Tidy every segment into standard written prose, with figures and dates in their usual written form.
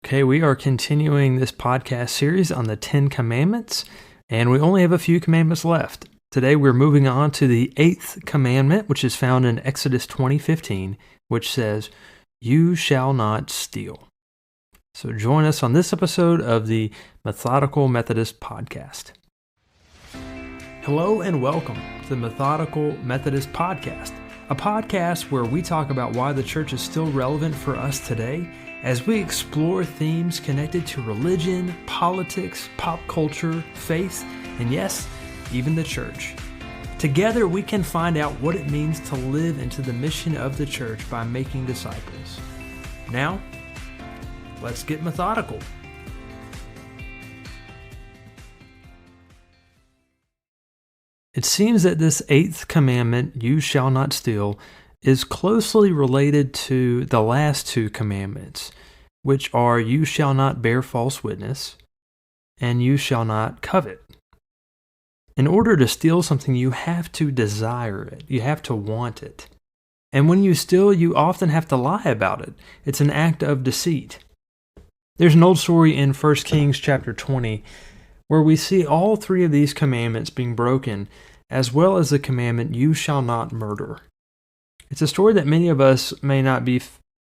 Okay, we are continuing this podcast series on the 10 Commandments, and we only have a few commandments left. Today we're moving on to the 8th commandment, which is found in Exodus 20:15, which says, "You shall not steal." So join us on this episode of the Methodical Methodist podcast. Hello and welcome to the Methodical Methodist podcast, a podcast where we talk about why the church is still relevant for us today as we explore themes connected to religion, politics, pop culture, faith, and yes, even the church. Together, we can find out what it means to live into the mission of the church by making disciples. Now, let's get methodical. It seems that this 8th commandment, "You shall not steal," is closely related to the last two commandments, which are, "You shall not bear false witness," and "You shall not covet." In order to steal something, you have to desire it. You have to want it. And when you steal, you often have to lie about it. It's an act of deceit. There's an old story in 1 Kings chapter 20 where we see all three of these commandments being broken, as well as the commandment, "You shall not murder." It's a story that many of us may not be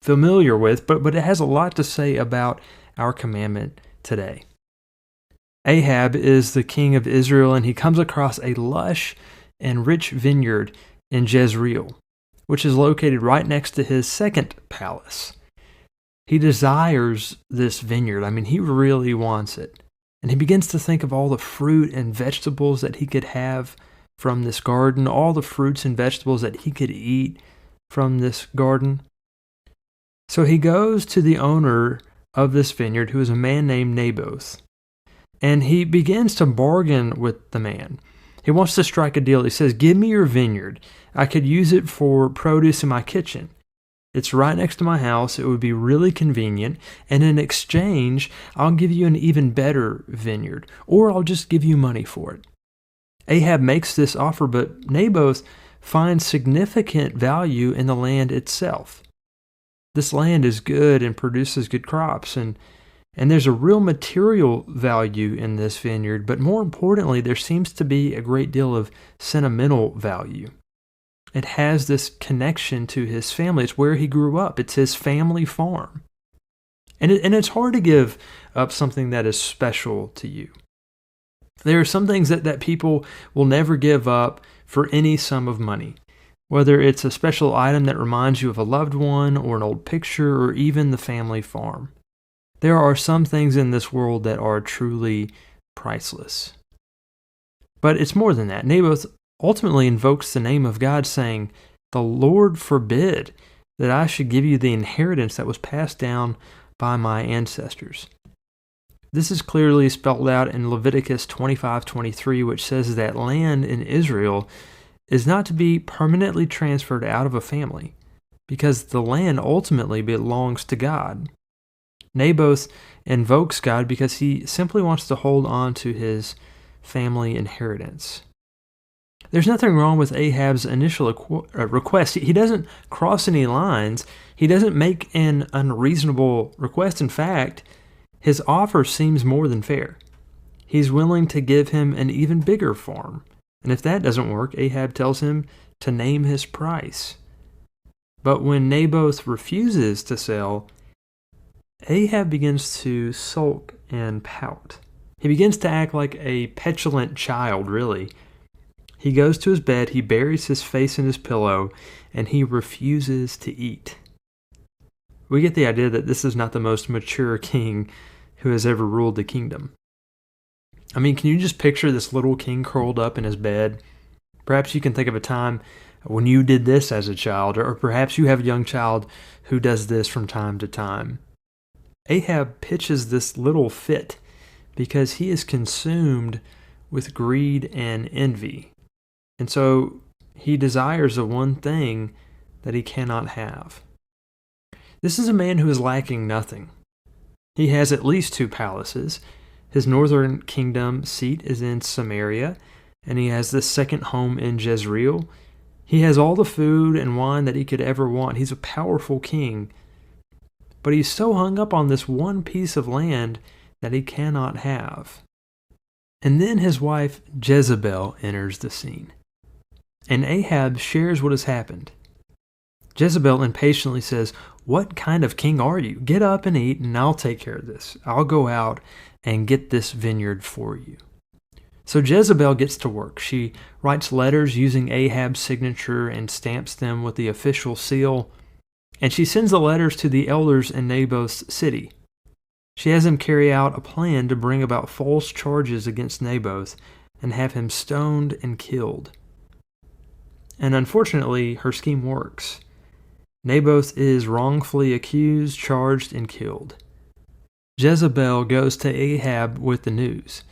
familiar with, but it has a lot to say about our commandment today. Ahab is the king of Israel, and he comes across a lush and rich vineyard in Jezreel, which is located right next to his second palace. He desires this vineyard. He really wants it. And he begins to think of all the fruit and vegetables that he could have from this garden, all the fruits and vegetables that he could eat from this garden. So he goes to the owner of this vineyard, who is a man named Naboth, and he begins to bargain with the man. He wants to strike a deal. He says, "Give me your vineyard. I could use it for produce in my kitchen. It's right next to my house. It would be really convenient. And in exchange, I'll give you an even better vineyard, or I'll just give you money for it." Ahab makes this offer, but Naboth finds significant value in the land itself. This land is good and produces good crops, and there's a real material value in this vineyard, but more importantly, there seems to be a great deal of sentimental value. It has this connection to his family. It's where he grew up. It's his family farm. And it's hard to give up something that is special to you. There are some things that people will never give up for any sum of money, whether it's a special item that reminds you of a loved one, or an old picture, or even the family farm. There are some things in this world that are truly priceless. But it's more than that. Naboth ultimately invokes the name of God, saying, "The Lord forbid that I should give you the inheritance that was passed down by my ancestors." This is clearly spelled out in Leviticus 25:23, which says that land in Israel is not to be permanently transferred out of a family, because the land ultimately belongs to God. Naboth invokes God because he simply wants to hold on to his family inheritance. There's nothing wrong with Ahab's initial request. He doesn't cross any lines. He doesn't make an unreasonable request. In fact, his offer seems more than fair. He's willing to give him an even bigger farm. And if that doesn't work, Ahab tells him to name his price. But when Naboth refuses to sell, Ahab begins to sulk and pout. He begins to act like a petulant child, really. He goes to his bed, he buries his face in his pillow, and he refuses to eat. We get the idea that this is not the most mature king who has ever ruled the kingdom. Can you just picture this little king curled up in his bed? Perhaps you can think of a time when you did this as a child, or perhaps you have a young child who does this from time to time. Ahab pitches this little fit because he is consumed with greed and envy. And so he desires the one thing that he cannot have. This is a man who is lacking nothing. He has at least 2 palaces. His northern kingdom seat is in Samaria, and he has this second home in Jezreel. He has all the food and wine that he could ever want. He's a powerful king. but he's so hung up on this one piece of land that he cannot have. And then his wife Jezebel enters the scene, and Ahab shares what has happened. Jezebel impatiently says, "What kind of king are you? Get up and eat, and I'll take care of this. I'll go out and get this vineyard for you." So Jezebel gets to work. She writes letters using Ahab's signature and stamps them with the official seal, and she sends the letters to the elders in Naboth's city. She has them carry out a plan to bring about false charges against Naboth and have him stoned and killed. And unfortunately, her scheme works. Naboth is wrongfully accused, charged, and killed. Jezebel goes to Ahab with the news,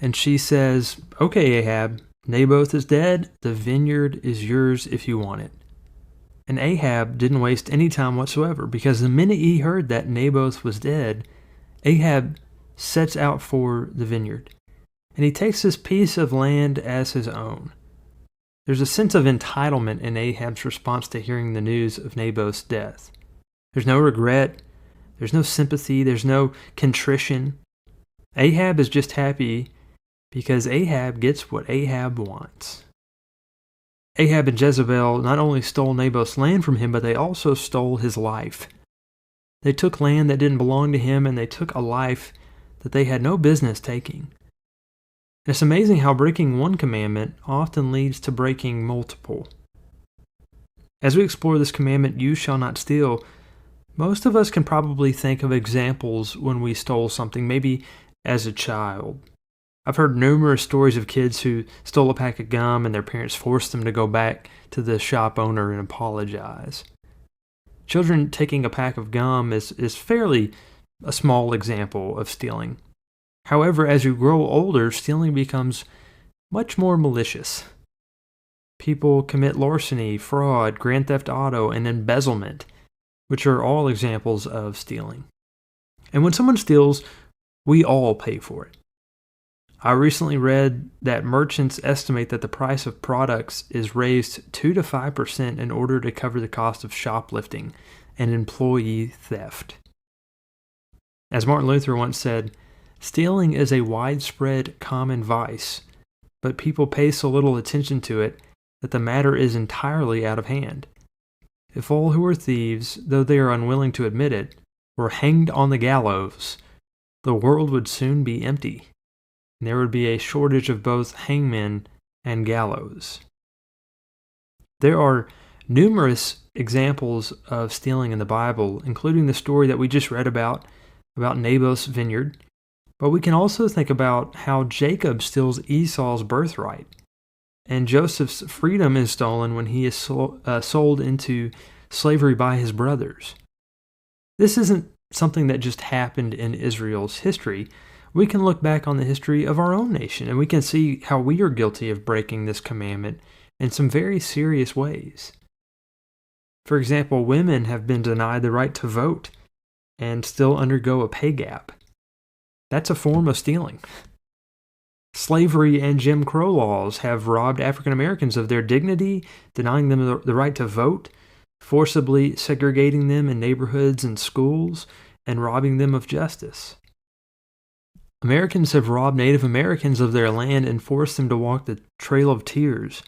and she says, "Okay, Ahab, Naboth is dead. The vineyard is yours if you want it." And Ahab didn't waste any time whatsoever, because the minute he heard that Naboth was dead, Ahab sets out for the vineyard, and he takes this piece of land as his own. There's a sense of entitlement in Ahab's response to hearing the news of Naboth's death. There's no regret, there's no sympathy, there's no contrition. Ahab is just happy because Ahab gets what Ahab wants. Ahab and Jezebel not only stole Naboth's land from him, but they also stole his life. They took land that didn't belong to him, and they took a life that they had no business taking. It's amazing how breaking one commandment often leads to breaking multiple. As we explore this commandment, "You shall not steal," most of us can probably think of examples when we stole something, maybe as a child. I've heard numerous stories of kids who stole a pack of gum and their parents forced them to go back to the shop owner and apologize. Children taking a pack of gum is fairly a small example of stealing. However, as you grow older, stealing becomes much more malicious. People commit larceny, fraud, grand theft auto, and embezzlement, which are all examples of stealing. And when someone steals, we all pay for it. I recently read that merchants estimate that the price of products is raised 2 to 5% in order to cover the cost of shoplifting and employee theft. As Martin Luther once said, "Stealing is a widespread common vice, but people pay so little attention to it that the matter is entirely out of hand. If all who are thieves, though they are unwilling to admit it, were hanged on the gallows, the world would soon be empty, and there would be a shortage of both hangmen and gallows." There are numerous examples of stealing in the Bible, including the story that we just read about Naboth's vineyard. But we can also think about how Jacob steals Esau's birthright, and Joseph's freedom is stolen when he is sold into slavery by his brothers. This isn't something that just happened in Israel's history. We can look back on the history of our own nation, and we can see how we are guilty of breaking this commandment in some very serious ways. For example, women have been denied the right to vote and still undergo a pay gap. That's a form of stealing. Slavery and Jim Crow laws have robbed African Americans of their dignity, denying them the right to vote, forcibly segregating them in neighborhoods and schools, and robbing them of justice. Americans have robbed Native Americans of their land and forced them to walk the Trail of Tears,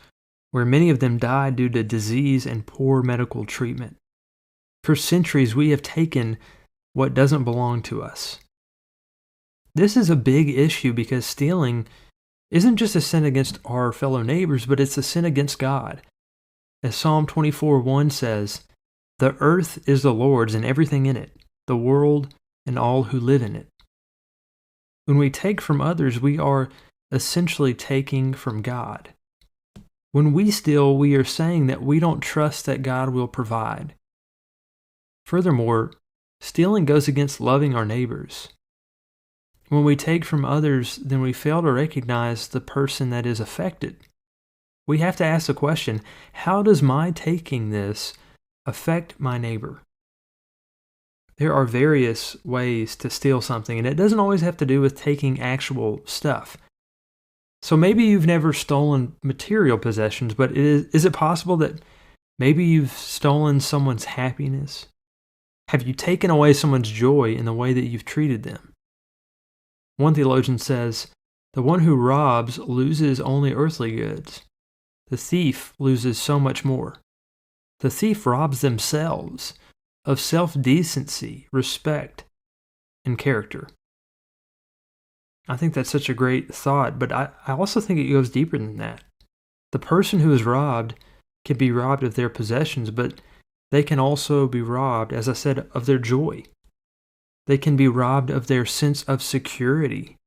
where many of them died due to disease and poor medical treatment. For centuries, we have taken what doesn't belong to us. This is a big issue because stealing isn't just a sin against our fellow neighbors, but it's a sin against God. As Psalm 24:1 says, "The earth is the Lord's and everything in it, the world and all who live in it." When we take from others, we are essentially taking from God. When we steal, we are saying that we don't trust that God will provide. Furthermore, stealing goes against loving our neighbors. When we take from others, then we fail to recognize the person that is affected. We have to ask the question, how does my taking this affect my neighbor? There are various ways to steal something, and it doesn't always have to do with taking actual stuff. So maybe you've never stolen material possessions, but is it possible that maybe you've stolen someone's happiness Have you taken away someone's joy in the way that you've treated them? One theologian says, "The one who robs loses only earthly goods. The thief loses so much more. The thief robs themselves of self-decency, respect, and character." I think that's such a great thought, but I also think it goes deeper than that. The person who is robbed can be robbed of their possessions, but they can also be robbed, as I said, of their joy. They can be robbed of their sense of security.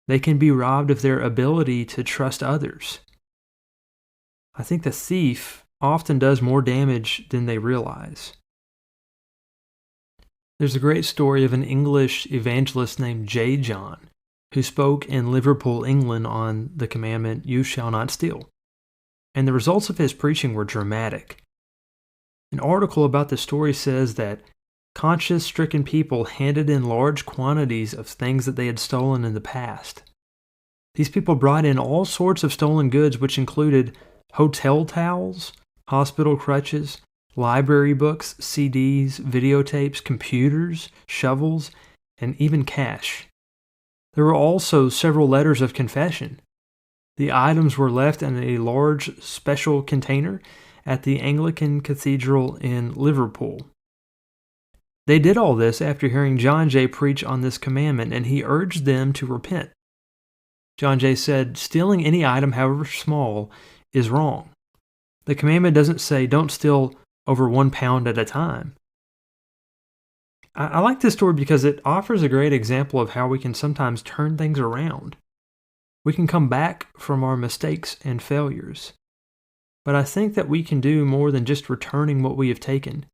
They can be robbed of their ability to trust others. I think the thief often does more damage than they realize. There's a great story of an English evangelist named J. John who spoke in Liverpool, England on the commandment, "You shall not steal." And the results of his preaching were dramatic. An article about the story says that conscience-stricken people handed in large quantities of things that they had stolen in the past. These people brought in all sorts of stolen goods, which included hotel towels, hospital crutches, library books, CDs, videotapes, computers, shovels, and even cash. There were also several letters of confession. The items were left in a large special container at the Anglican Cathedral in Liverpool. They did all this after hearing John Jay preach on this commandment, and he urged them to repent. John Jay said, "Stealing any item, however small, is wrong. The commandment doesn't say don't steal over 1 pound at a time." I like this story because it offers a great example of how we can sometimes turn things around. We can come back from our mistakes and failures. But I think that we can do more than just returning what we have taken.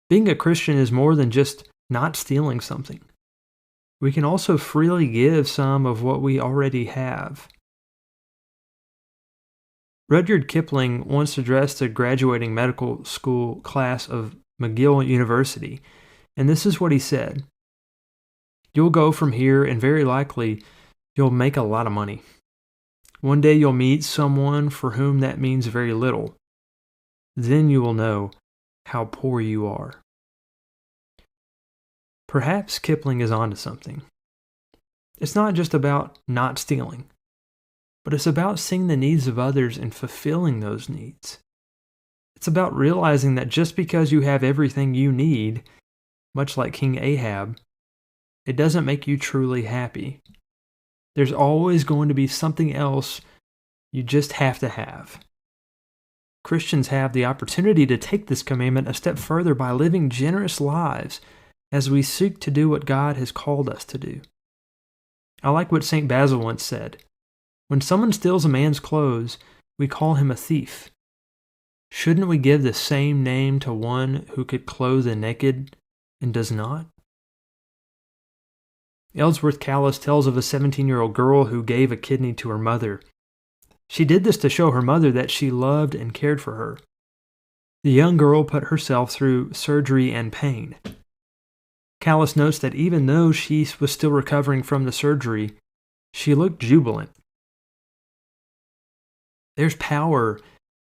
Being a Christian is more than just not stealing something. We can also freely give some of what we already have. Rudyard Kipling once addressed a graduating medical school class of McGill University, and this is what he said: "You'll go from here and very likely you'll make a lot of money. One day you'll meet someone for whom that means very little. Then you will know how poor you are." Perhaps Kipling is onto something. It's not just about not stealing, but it's about seeing the needs of others and fulfilling those needs. It's about realizing that just because you have everything you need, much like King Ahab, it doesn't make you truly happy. There's always going to be something else you just have to have. Christians have the opportunity to take this commandment a step further by living generous lives as we seek to do what God has called us to do. I like what St. Basil once said: "When someone steals a man's clothes, we call him a thief. Shouldn't we give the same name to one who could clothe the naked and does not?" Ellsworth Callis tells of a 17-year-old girl who gave a kidney to her mother. She did this to show her mother that she loved and cared for her. The young girl put herself through surgery and pain. Callis notes that even though she was still recovering from the surgery, she looked jubilant. There's power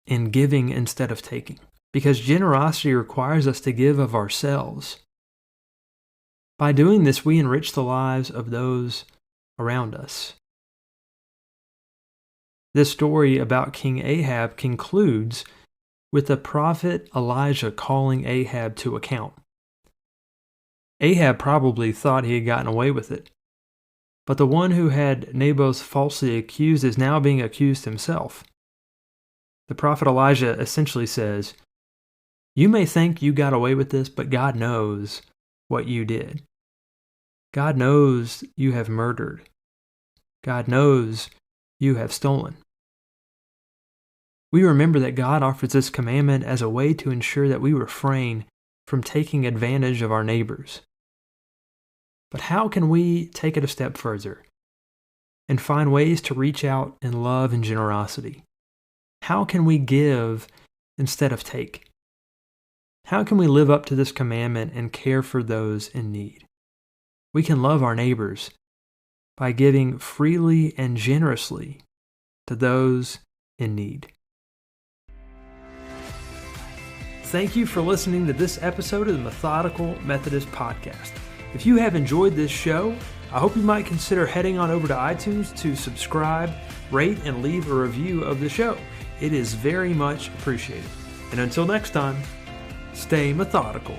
in giving instead of taking, because generosity requires us to give of ourselves. By doing this, we enrich the lives of those around us. This story about King Ahab concludes with the prophet Elijah calling Ahab to account. Ahab probably thought he had gotten away with it, but the one who had Naboth falsely accused is now being accused himself. The prophet Elijah essentially says, "You may think you got away with this, but God knows what you did. God knows you have murdered. God knows you have stolen." We remember that God offers this commandment as a way to ensure that we refrain from taking advantage of our neighbors. But how can we take it a step further and find ways to reach out in love and generosity? How can we give instead of take? How can we live up to this commandment and care for those in need? We can love our neighbors by giving freely and generously to those in need. Thank you for listening to this episode of the Methodical Methodist Podcast. If you have enjoyed this show, I hope you might consider heading on over to iTunes to subscribe, rate, and leave a review of the show. It is very much appreciated. And until next time, stay methodical.